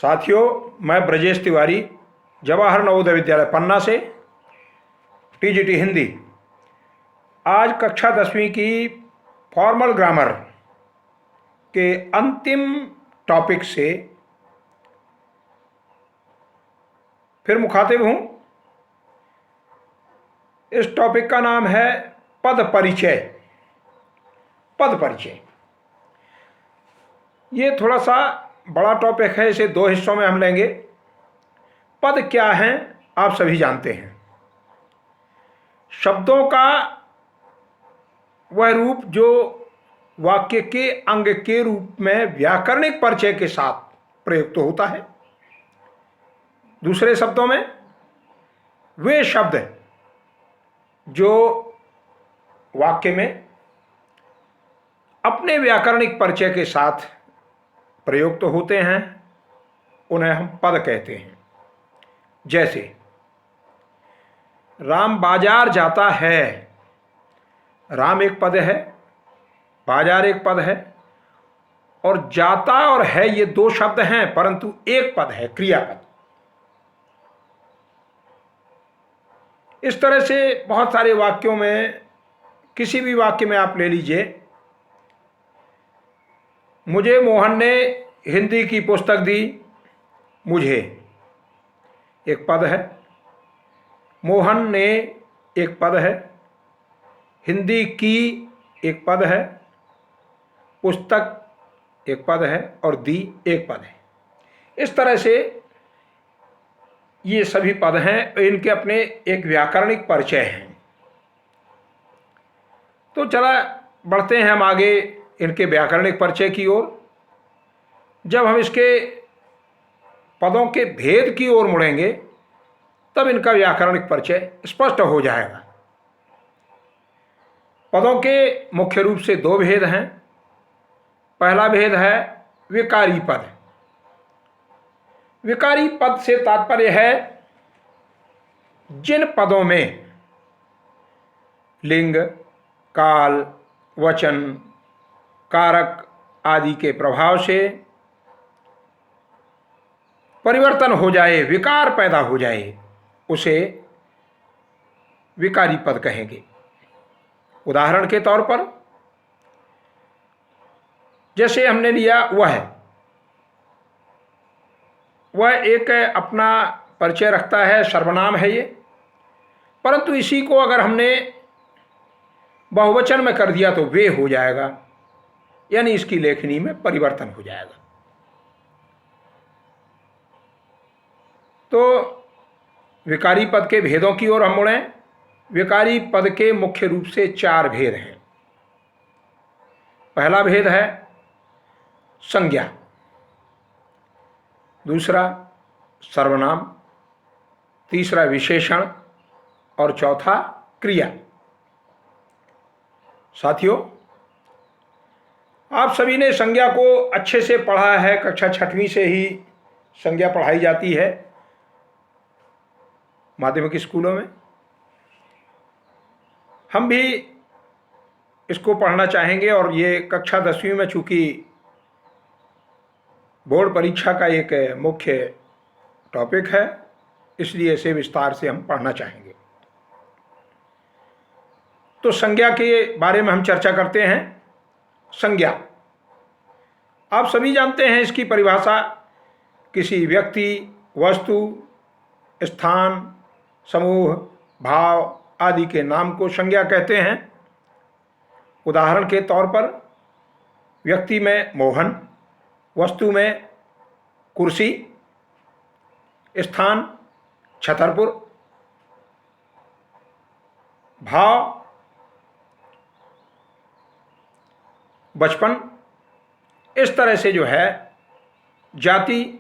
साथियों, मैं ब्रजेश तिवारी जवाहर नवोदय विद्यालय पन्ना से टीजीटी हिंदी आज कक्षा 10वीं की फॉर्मल ग्रामर के अंतिम टॉपिक से फिर मुखातिब हूँ। इस टॉपिक का नाम है पद परिचय। पद परिचय ये थोड़ा सा बड़ा टॉपिक है, इसे दो हिस्सों में हम लेंगे। पद क्या हैं आप सभी जानते हैं। शब्दों का वह रूप जो वाक्य के अंग के रूप में व्याकरणिक परिचय के साथ प्रयुक्त होता है। दूसरे शब्दों में वे शब्द जो वाक्य में अपने व्याकरणिक परिचय के साथ प्रयुक्त होते हैं उन्हें हम पद कहते हैं। जैसे राम बाजार जाता है। राम एक पद है, बाजार एक पद है, और जाता और है ये दो शब्द हैं, परंतु एक पद है, क्रियापद। इस तरह से बहुत सारे वाक्यों में, किसी भी वाक्य में आप ले लीजिए, मुझे मोहन ने हिंदी की पुस्तक दी। मुझे एक पद है, मोहन ने एक पद है, हिंदी की एक पद है, पुस्तक एक पद है और दी एक पद है। इस तरह से ये सभी पद हैं, इनके अपने एक व्याकरणिक परिचय हैं। तो चला बढ़ते हैं हम आगे इनके व्याकरणिक परिचय की ओर। जब हम इसके पदों के भेद की ओर मुड़ेंगे तब इनका व्याकरणिक परिचय स्पष्ट हो जाएगा। पदों के मुख्य रूप से दो भेद हैं। पहला भेद है विकारी पद। विकारी पद से तात्पर्य है जिन पदों में लिंग, काल, वचन, कारक आदि के प्रभाव से परिवर्तन हो जाए, विकार पैदा हो जाए, उसे विकारी पद कहेंगे। उदाहरण के तौर पर जैसे हमने लिया वह एक अपना परिचय रखता है, सर्वनाम है ये, परंतु इसी को अगर हमने बहुवचन में कर दिया तो वे हो जाएगा, यानी इसकी लेखनी में परिवर्तन हो जाएगा। तो विकारी पद के भेदों की ओर हम मुड़ें। विकारी पद के मुख्य रूप से चार भेद हैं। पहला भेद है संज्ञा, दूसरा सर्वनाम, तीसरा विशेषण और चौथा क्रिया। साथियों, आप सभी ने संज्ञा को अच्छे से पढ़ा है। कक्षा 6वीं से ही संज्ञा पढ़ाई जाती है माध्यमिक स्कूलों में। हम भी इसको पढ़ना चाहेंगे और ये कक्षा 10वीं में चूँकि बोर्ड परीक्षा का एक मुख्य टॉपिक है, इसलिए इसे विस्तार से हम पढ़ना चाहेंगे। तो संज्ञा के बारे में हम चर्चा करते हैं। संज्ञा आप सभी जानते हैं, इसकी परिभाषा किसी व्यक्ति, वस्तु, स्थान, समूह, भाव आदि के नाम को संज्ञा कहते हैं। उदाहरण के तौर पर व्यक्ति में मोहन, वस्तु में कुर्सी, स्थान छतरपुर, भाव बचपन। इस तरह से जो है जाति,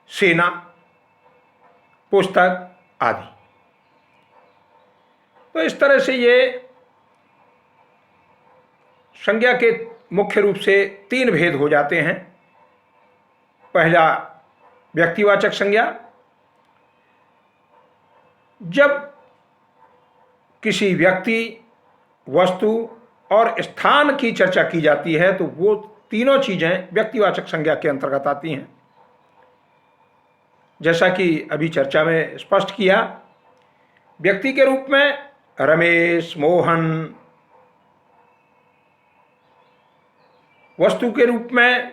सेना, पुस्तक आदि। तो इस तरह से ये संज्ञा के मुख्य रूप से तीन भेद हो जाते हैं। पहला व्यक्तिवाचक संज्ञा, जब किसी व्यक्ति, वस्तु और स्थान की चर्चा की जाती है तो वो तीनों चीज़ें व्यक्तिवाचक संज्ञा के अंतर्गत आती हैं। जैसा कि अभी चर्चा में स्पष्ट किया, व्यक्ति के रूप में रमेश, मोहन, वस्तु के रूप में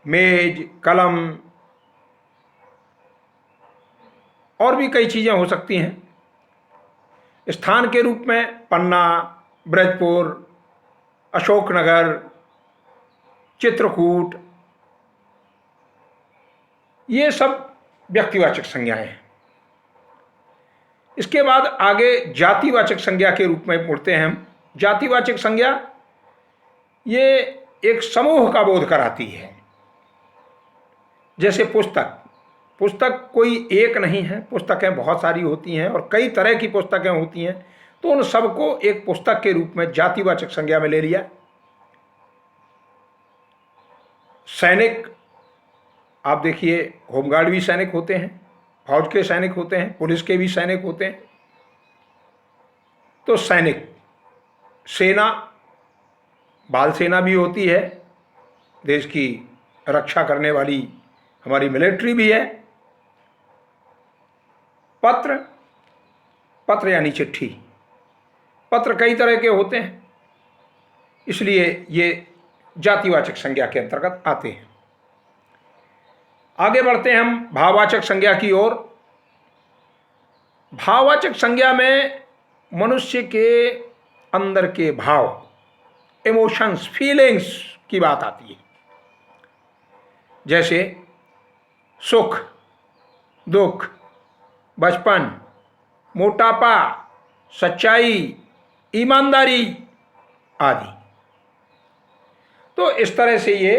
मेज, कलम और भी कई चीज़ें हो सकती हैं। स्थान के रूप में पन्ना, ब्रजपुर, अशोकनगर, चित्रकूट, ये सब व्यक्तिवाचक संज्ञाएं हैं। इसके बाद आगे जातिवाचक संज्ञा के रूप में मुड़ते हैं हम। जातिवाचक संज्ञा ये एक समूह का बोध कराती है। जैसे पुस्तक, पुस्तक कोई एक नहीं है, पुस्तकें बहुत सारी होती हैं और कई तरह की पुस्तकें होती हैं, तो उन सबको एक पुस्तक के रूप में जातिवाचक संज्ञा में ले लिया। सैनिक, आप देखिए, होमगार्ड भी सैनिक होते हैं, फौज के सैनिक होते हैं, पुलिस के भी सैनिक होते हैं। तो सैनिक, सेना, बाल सेना भी होती है, देश की रक्षा करने वाली हमारी मिलिट्री भी है। पत्र, पत्र यानी चिट्ठी, पत्र कई तरह के होते हैं, इसलिए ये जातिवाचक संज्ञा के अंतर्गत आते हैं। आगे बढ़ते हैं हम भाववाचक संज्ञा की ओर। भाववाचक संज्ञा में मनुष्य के अंदर के भाव, इमोशंस, फीलिंग्स की बात आती है। जैसे सुख, दुख, बचपन, मोटापा, सच्चाई, ईमानदारी आदि। तो इस तरह से ये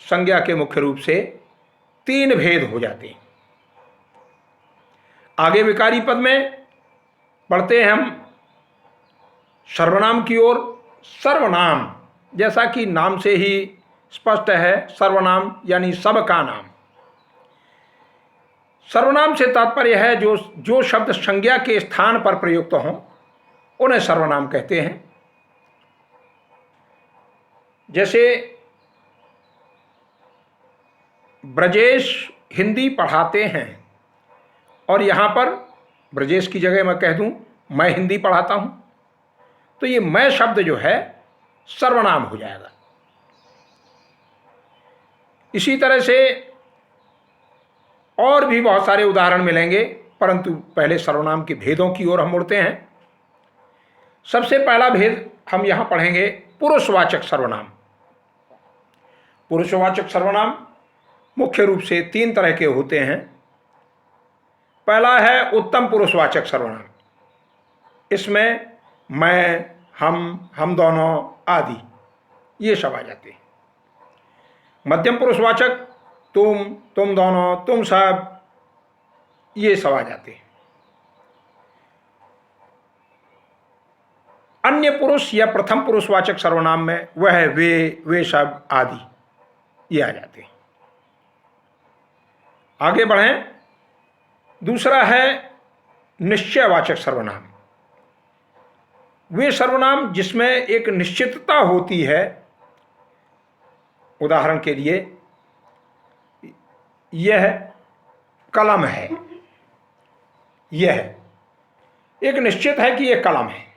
संज्ञा के मुख्य रूप से 3 भेद हो जाते हैं। आगे विकारी पद में बढ़ते हैं हम सर्वनाम की ओर। सर्वनाम, जैसा कि नाम से ही स्पष्ट है, सर्वनाम यानी सबका नाम। सर्वनाम से तात्पर्य है जो शब्द संज्ञा के स्थान पर प्रयुक्त हों उन्हें सर्वनाम कहते हैं। जैसे ब्रजेश हिंदी पढ़ाते हैं, और यहाँ पर ब्रजेश की जगह मैं कह दूँ मैं हिंदी पढ़ाता हूँ, तो ये मैं शब्द जो है सर्वनाम हो जाएगा। इसी तरह से और भी बहुत सारे उदाहरण मिलेंगे, परंतु पहले सर्वनाम के भेदों की ओर हम मुड़ते हैं। सबसे पहला भेद हम यहाँ पढ़ेंगे पुरुषवाचक सर्वनाम। पुरुषवाचक सर्वनाम मुख्य रूप से 3 तरह के होते हैं। पहला है उत्तम पुरुषवाचक सर्वनाम। इसमें मैं, हम दोनों आदि ये सब आ जाते हैं। मध्यम पुरुषवाचक तुम दोनों, तुम सब, ये सब आ जाते हैं। अन्य पुरुष या प्रथम पुरुषवाचक सर्वनाम में वह, वे सब आदि ये आ जाते हैं। आगे बढ़ें। दूसरा है निश्चयवाचक सर्वनाम। वे सर्वनाम जिसमें एक निश्चितता होती है। उदाहरण के लिए, यह कलम है, यह एक निश्चित है कि यह कलम है।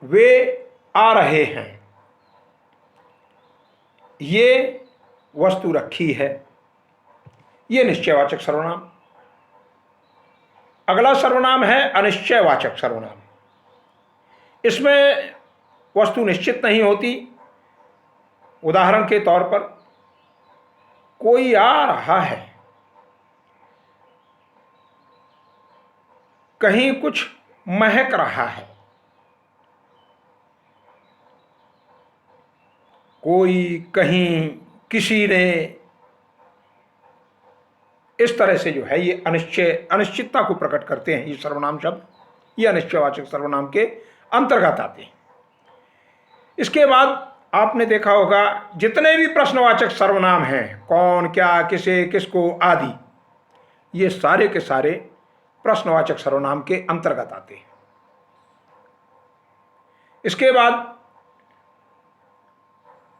वे आ रहे हैं, ये वस्तु रखी है, ये निश्चयवाचक सर्वनाम। अगला सर्वनाम है अनिश्चयवाचक सर्वनाम। इसमें वस्तु निश्चित नहीं होती। उदाहरण के तौर पर, कोई आ रहा है, कहीं कुछ महक रहा है, कोई, कहीं, किसी ने, इस तरह से जो है ये अनिश्चितता को प्रकट करते हैं। ये सर्वनाम शब्द ये अनिश्चयवाचक सर्वनाम के अंतर्गत आते हैं। इसके बाद आपने देखा होगा जितने भी प्रश्नवाचक सर्वनाम हैं, कौन, क्या, किसे, किसको आदि, ये सारे के सारे प्रश्नवाचक सर्वनाम के अंतर्गत आते हैं। इसके बाद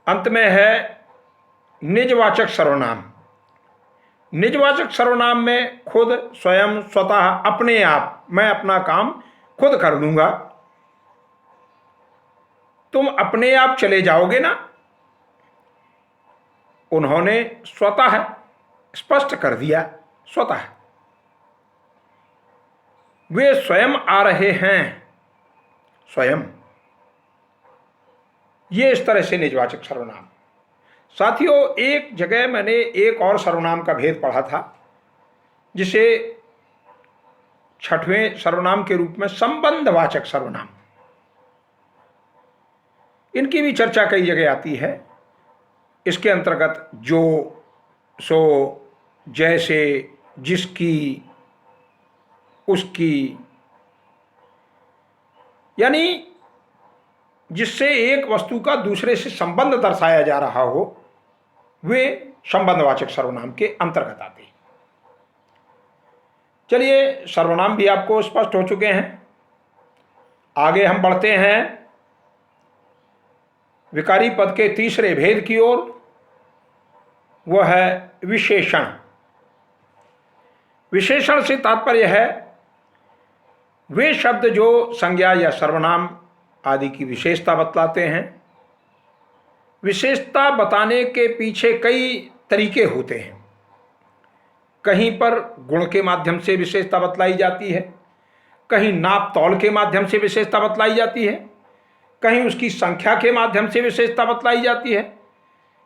अंत में है निजवाचक सर्वनाम। निजवाचक सर्वनाम में खुद, स्वयं, स्वतः, अपने आप, मैं अपना काम खुद कर लूंगा। तुम अपने आप चले जाओगे ना। उन्होंने स्वतः स्पष्ट कर दिया, स्वतः वे स्वयं आ रहे हैं, स्वयं। ये इस तरह से निजवाचक सर्वनाम। साथियों, एक जगह मैंने एक और सर्वनाम का भेद पढ़ा था, जिसे छठवें सर्वनाम के रूप में संबंधवाचक सर्वनाम। इनकी भी चर्चा कई जगह आती है। इसके अंतर्गत जो, सो, जैसे, जिसकी, उसकी, यानी जिससे एक वस्तु का दूसरे से संबंध दर्शाया जा रहा हो, वे संबंधवाचक सर्वनाम के अंतर्गत आते हैं। चलिए, सर्वनाम भी आपको स्पष्ट हो चुके हैं। आगे हम बढ़ते हैं विकारी पद के तीसरे भेद की ओर। वह है विशेषण। विशेषण से तात्पर्य है वे शब्द जो संज्ञा या सर्वनाम आदि की विशेषता बतलाते हैं। विशेषता बताने के पीछे कई तरीके होते हैं। कहीं पर गुण के माध्यम से विशेषता बतलाई जाती है, कहीं नाप तौल के माध्यम से विशेषता बतलाई जाती है, कहीं उसकी संख्या के माध्यम से विशेषता बतलाई जाती है,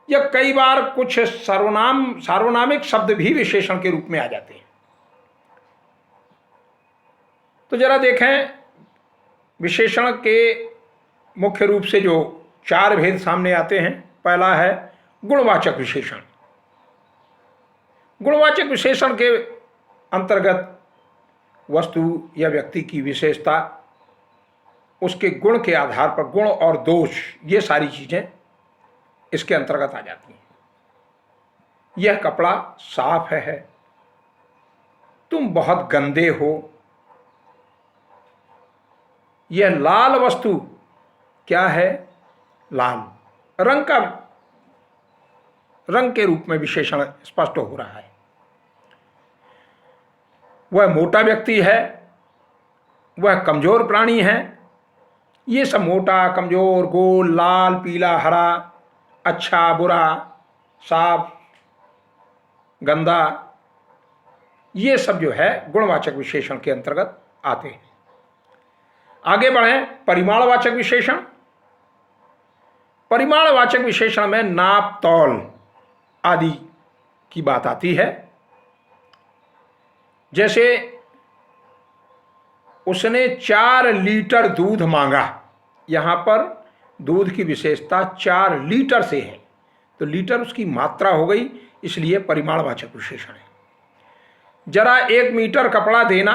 या कई बार कुछ सार्वनामिक शब्द भी विशेषण के रूप में आ जाते हैं। तो जरा देखें, विशेषण के मुख्य रूप से जो चार भेद सामने आते हैं। पहला है गुणवाचक विशेषण। गुणवाचक विशेषण के अंतर्गत वस्तु या व्यक्ति की विशेषता, उसके गुण के आधार पर गुण और दोष, ये सारी चीजें इसके अंतर्गत आ जाती हैं। यह कपड़ा साफ है, तुम बहुत गंदे हो। यह लाल वस्तु क्या है? लाल। रंग के रूप में विशेषण स्पष्ट हो रहा है। वह मोटा व्यक्ति है, वह कमजोर प्राणी है। ये सब मोटा, कमजोर, गोल, लाल, पीला, हरा, अच्छा, बुरा, साफ, गंदा, ये सब जो है गुणवाचक विशेषण के अंतर्गत आते हैं। आगे बढ़ें, परिमाणवाचक विशेषण। परिमाणवाचक विशेषण में नाप, तौल आदि की बात आती है। जैसे उसने 4 लीटर दूध मांगा। यहां पर दूध की विशेषता 4 लीटर से है, तो लीटर उसकी मात्रा हो गई, इसलिए परिमाणवाचक विशेषण है। जरा 1 मीटर कपड़ा देना।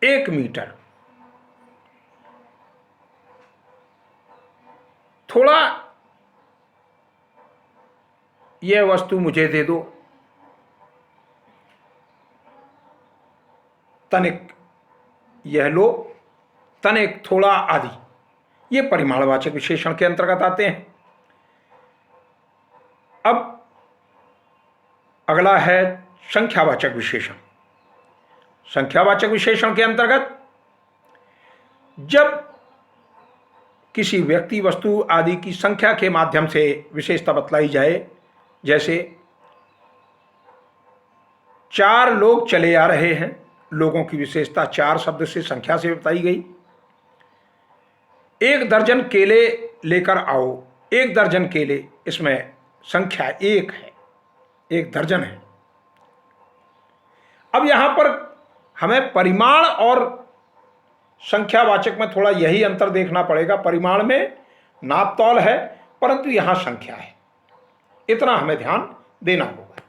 1 मीटर। थोड़ा यह वस्तु मुझे दे दो। तनिक यह लो, तनिक, थोड़ा आदि, ये परिमाणवाचक विशेषण के अंतर्गत आते हैं। अब अगला है संख्यावाचक विशेषण। संख्यावाचक विशेषण के अंतर्गत जब किसी व्यक्ति, वस्तु आदि की संख्या के माध्यम से विशेषता बतलाई जाए, जैसे 4 लोग चले आ रहे हैं, लोगों की विशेषता 4 शब्द से, संख्या से बताई गई। 1 दर्जन केले लेकर आओ। 1 दर्जन केले, इसमें संख्या 1 है, 1 दर्जन है। अब यहां पर हमें परिमाण और संख्यावाचक में थोड़ा यही अंतर देखना पड़ेगा। परिमाण में नाप तौल है, परंतु यहां संख्या है, इतना हमें ध्यान देना होगा।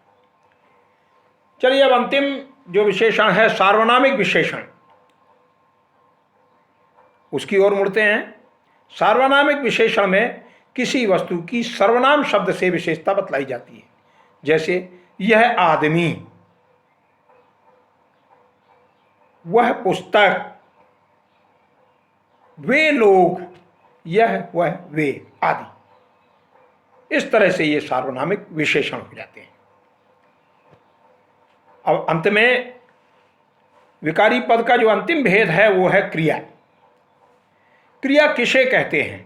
चलिए, अब अंतिम जो विशेषण है सार्वनामिक विशेषण, उसकी ओर मुड़ते हैं। सार्वनामिक विशेषण में किसी वस्तु की सर्वनाम शब्द से विशेषता बतलाई जाती है। जैसे यह आदमी, वह पुस्तक, वे लोग, यह, वह, वे आदि। इस तरह से ये सार्वनामिक विशेषण हो जाते हैं। अब अंत में विकारी पद का जो अंतिम भेद है वो है क्रिया। क्रिया किसे कहते हैं?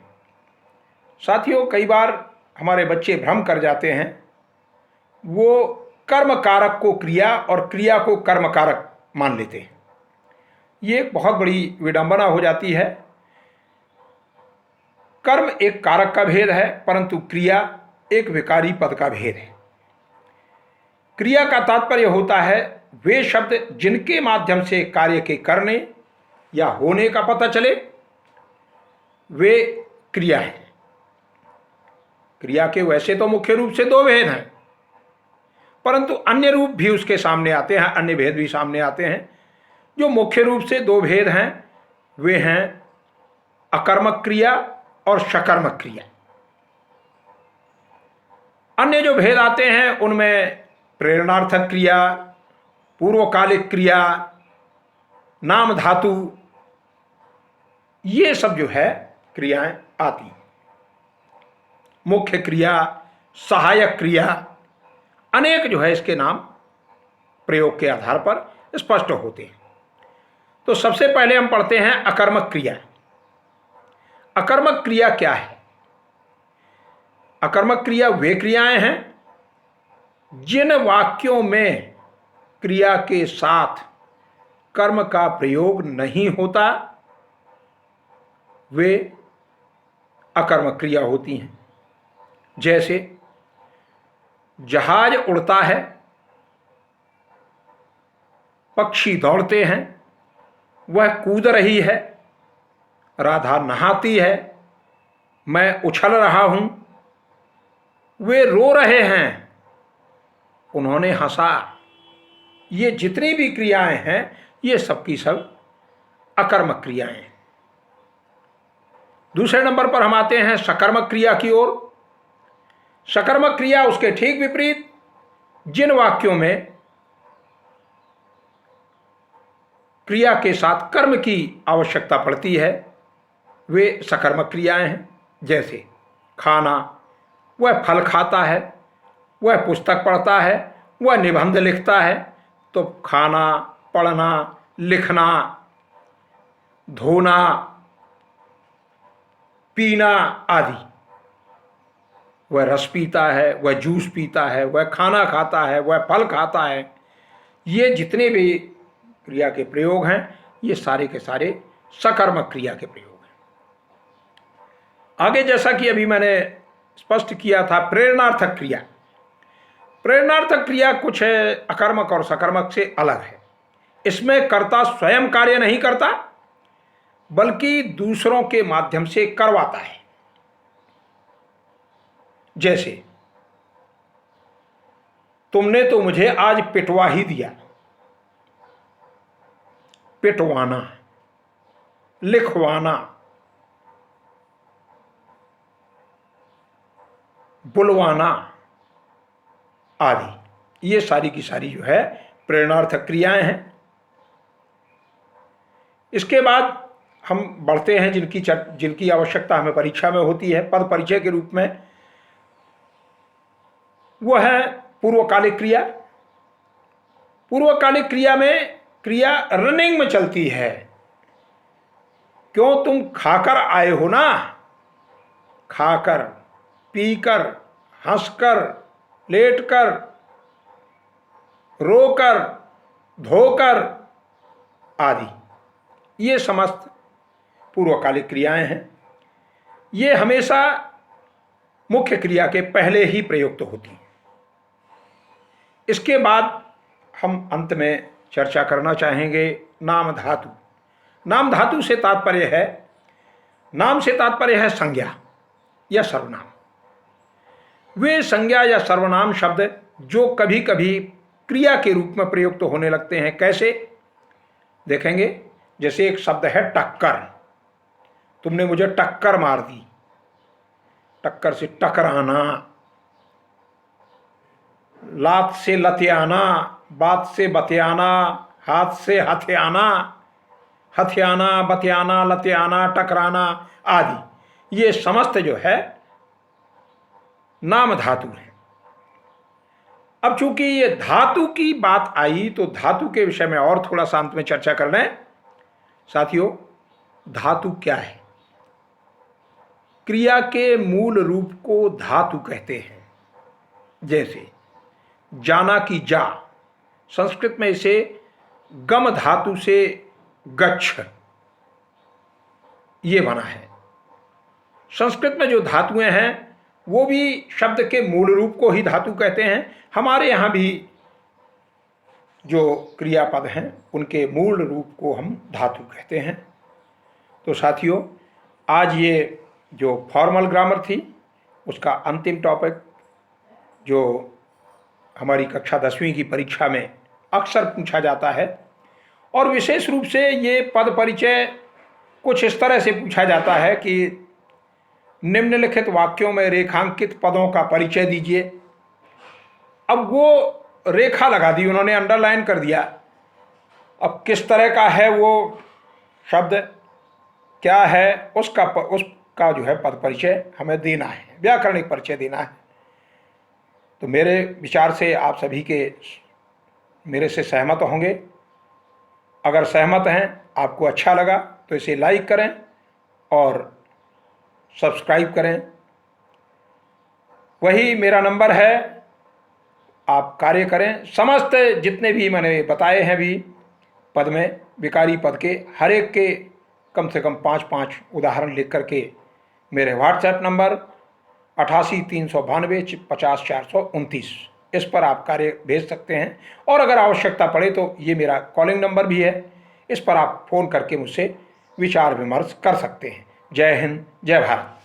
साथियों, कई बार हमारे बच्चे भ्रम कर जाते हैं, वो कर्म कारक को क्रिया और क्रिया को कर्म कारक मान लेते हैं। ये एक बहुत बड़ी विडंबना हो जाती है। कर्म एक कारक का भेद है, परंतु क्रिया एक विकारी पद का भेद है। क्रिया का तात्पर्य होता है वे शब्द जिनके माध्यम से कार्य के करने या होने का पता चले, वे क्रिया है। क्रिया के वैसे तो मुख्य रूप से दो भेद हैं, परंतु अन्य रूप भी उसके सामने आते हैं, अन्य भेद भी सामने आते हैं। जो मुख्य रूप से दो भेद हैं वे हैं अकर्मक क्रिया और सकर्मक क्रिया। अन्य जो भेद आते हैं उनमें प्रेरणार्थक क्रिया, पूर्वकालिक क्रिया, नाम धातु, ये सब जो है क्रियाएं आती हैं। मुख्य क्रिया, सहायक क्रिया, अनेक जो है इसके नाम प्रयोग के आधार पर स्पष्ट होते हैं। तो सबसे पहले हम पढ़ते हैं अकर्मक क्रिया। अकर्मक क्रिया क्या है? अकर्मक क्रिया वे क्रियाएं हैं जिन वाक्यों में क्रिया के साथ कर्म का प्रयोग नहीं होता, वे अकर्मक क्रिया होती हैं। जैसे जहाज उड़ता है, पक्षी दौड़ते हैं, वह कूद रही है, राधा नहाती है, मैं उछल रहा हूं, वे रो रहे हैं, उन्होंने हंसा। ये जितनी भी क्रियाएं हैं ये सब की सब अकर्मक क्रियाएं हैं। दूसरे नंबर पर हम आते हैं सकर्मक क्रिया की ओर। सकर्मक क्रिया उसके ठीक विपरीत, जिन वाक्यों में क्रिया के साथ कर्म की आवश्यकता पड़ती है वे सकर्मक क्रियाएं हैं। जैसे खाना, वह फल खाता है, वह पुस्तक पढ़ता है, वह निबंध लिखता है। तो खाना, पढ़ना, लिखना, धोना, पीना आदि। वह रस पीता है, वह जूस पीता है, वह खाना खाता है, वह फल खाता है। ये जितने भी क्रिया के प्रयोग हैं ये सारे के सारे सकर्मक क्रिया के प्रयोग हैं। आगे जैसा कि अभी मैंने स्पष्ट किया था, प्रेरणार्थक क्रिया। प्रेरणार्थक क्रिया कुछ अकर्मक और सकर्मक से अलग है। इसमें कर्ता स्वयं कार्य नहीं करता बल्कि दूसरों के माध्यम से करवाता है। जैसे तुमने तो मुझे आज पिटवा ही दिया, पिटवाना, लिखवाना, बुलवाना आदि, ये सारी की सारी जो है प्रेरणार्थक क्रियाएं हैं। इसके बाद हम बढ़ते हैं जिनकी आवश्यकता हमें परीक्षा में होती है पद परिचय के रूप में। वो है पूर्वकालिक क्रिया। पूर्वकालिक क्रिया में क्रिया रनिंग में चलती है। क्यों, तुम खाकर आए हो ना, खाकर, पीकर, हंसकर, लेटकर, रोकर, धोकर आदि, ये समस्त पूर्वकालिक क्रियाएं हैं। ये हमेशा मुख्य क्रिया के पहले ही प्रयुक्त होती हैं। इसके बाद हम अंत में चर्चा करना चाहेंगे नाम धातु। नाम धातु से तात्पर्य है, नाम से तात्पर्य है संज्ञा या सर्वनाम। वे संज्ञा या सर्वनाम शब्द जो कभी कभी क्रिया के रूप में प्रयुक्त होने लगते हैं। कैसे देखेंगे? जैसे एक शब्द है टक्कर, तुमने मुझे टक्कर मार दी, टक्कर से टकराना, लात से लतियाना, बात से बतियाना, हाथ से हथियाना, हथियाना, बतियाना, लतियाना, टकराना आदि, ये समस्त जो है नाम धातु है। अब चूंकि ये धातु की बात आई तो धातु के विषय में और थोड़ा सा अंत में चर्चा कर लें। साथियों, धातु क्या है? क्रिया के मूल रूप को धातु कहते हैं। जैसे जाना की जा, संस्कृत में इसे गम धातु से गच्छ ये बना है। संस्कृत में जो धातुएं हैं वो भी शब्द के मूल रूप को ही धातु कहते हैं। हमारे यहाँ भी जो क्रियापद हैं उनके मूल रूप को हम धातु कहते हैं। तो साथियों, आज ये जो फॉर्मल ग्रामर थी उसका अंतिम टॉपिक, जो हमारी कक्षा 10वीं की परीक्षा में अक्सर पूछा जाता है, और विशेष रूप से ये पद परिचय कुछ इस तरह से पूछा जाता है कि निम्नलिखित वाक्यों में रेखांकित पदों का परिचय दीजिए। अब वो रेखा लगा दी उन्होंने, अंडरलाइन कर दिया। अब किस तरह का है वो शब्द, क्या है, उसका जो है पद परिचय हमें देना है, व्याकरणिक परिचय देना है। तो मेरे विचार से आप सभी के मेरे से सहमत होंगे। अगर सहमत हैं, आपको अच्छा लगा तो इसे लाइक करें और सब्सक्राइब करें। वही मेरा नंबर है, आप कार्य करें। समस्त जितने भी मैंने बताए हैं भी पद में, विकारी पद के हर एक के कम से कम 5-5 उदाहरण लिख करके मेरे व्हाट्सएप नंबर 88-392-50-429 इस पर आप कार्य भेज सकते हैं। और अगर आवश्यकता पड़े तो ये मेरा कॉलिंग नंबर भी है, इस पर आप फ़ोन करके मुझसे विचार विमर्श कर सकते हैं। जय हिंद, जय भारत।